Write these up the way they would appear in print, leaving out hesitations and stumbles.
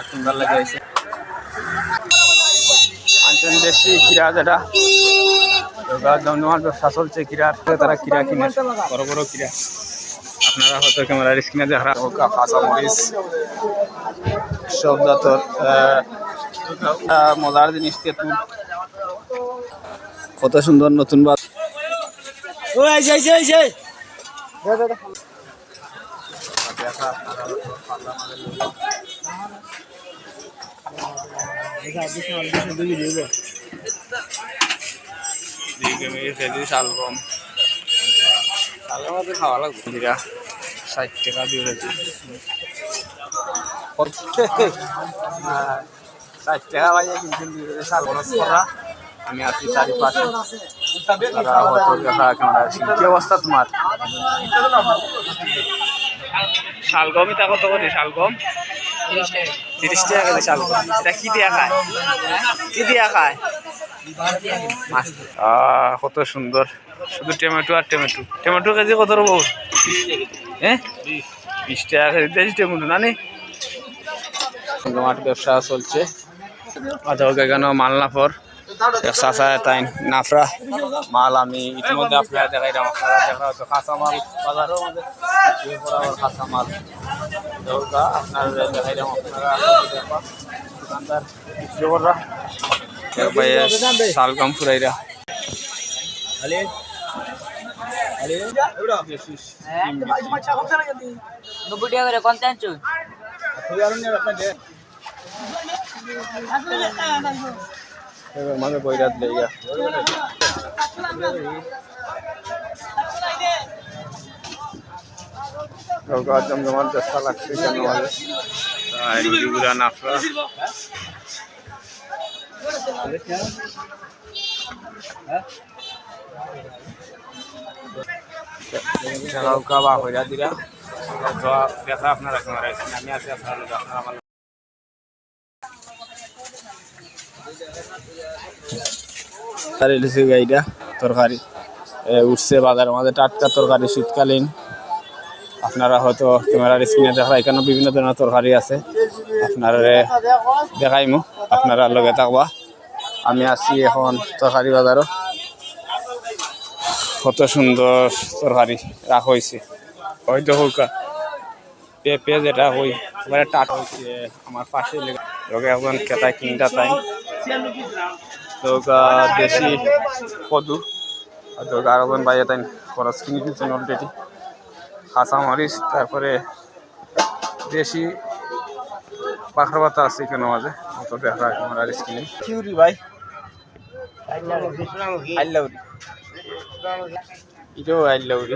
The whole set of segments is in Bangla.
সুন্দর লাগে আনছেন দেশি কিরা যেটা জমজমাট ব্যবসা চলছে কিরার তারা কিরা কিনে বড় বড় কিরা আপনারা হয়তো ক্যামেরার স্ক্রিনে দেখা কাঁচামরিচ সব জাতর মজার জিনিস তেঁতুল কত সুন্দর নতুন বাত শালগম শালগম খাওয়া লাগবে 60 টাকা দিয়ে 60 টাকা ভাইয়া কিন্তু শালগম করা আমি আছি চারিপাশে কি অবস্থা তোমার শালগমই তা কত করে শালগম 30 টাকা কেজি শালগম এটা কি দিয়া খায় কি দিয়া খায় কত সুন্দর শুধু টমেটো আর টমেটো টমেটো কেজি কত রকম হ্যাঁ 20 টাকা কেজি দেশি টমেটো না নি ব্যবসা চলছে এখানে মাল নাফর চাষা তাই নাফরা মাল আমি ইতিমধ্যে আপনারা দেখাইলাম আপনারা দেখা হতো কাঁচামাল বাজারের মধ্যে কাঁচামাল আপনার দেখাইলাম আপনারা দোকানদার বিক্রিকররা শালগম ফুরাইরা মাঝে বইরাত লেগা জমজমার দশটা লাগছে কেন নাফরা দিরা দেখা আপনারা আমি আছি আপনারা গাড়িটা তরকারি উঠছে বাজারের মাঝে টাটকা তরকারি শীতকালীন আপনারা হয়তো ক্যামেরার স্ক্রিনে দেখা এখানে বিভিন্ন ধরনের তরকারি আছে আপনারা দেখাইমু আপনারা লগে থাকবা আমি আছি এখন তরকারি বাজারও কত সুন্দর তরকারি রাখা হয়েছে হয়তো হোক পেঁপে যেটা হই এবারে টাট হয়েছে আমার পাশে লগে এখন কেতায় কিনটা তাই তো দেশি কদু তো গারবন বাইরে তাই খরচ কিনে দিচ্ছেন অলরেডি কাঁচামরিচ তারপরে দেশি পাখরা পাতা আছে এখানে মাঝে অত দেখা আমার স্কিনে কিউরি ভাই আইলাউরি এটাও আইলাউরি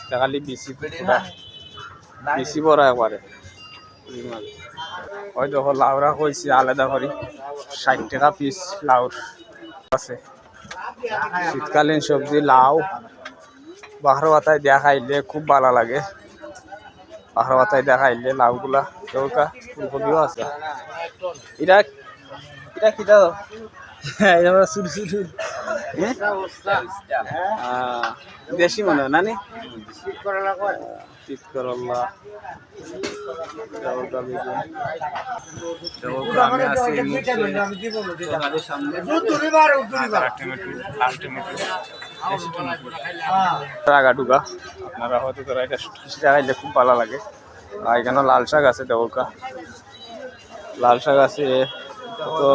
দেখালি বেশি বড় একবারে ওই দেখো লাউরা কইছি আলাদা করি 60 টাকা পিস লাউর আছে শীতকালীন সবজি লাউ বাখরা পাতায় দেয়া খাইলে খুব ভালো লাগে বাখরা পাতায় দেয়া খাইলে লাউগুলা দৌকা ফুলকপিও আছে এটা এটা কিটা এটা সুরসুর দেশি মনে হয় নানি টুকা আপনারা হয়তো তোরা এটা খাইলে খুব ভালো লাগে আর এখানে লাল শাক আছে দেবকা লাল শাক আছে তো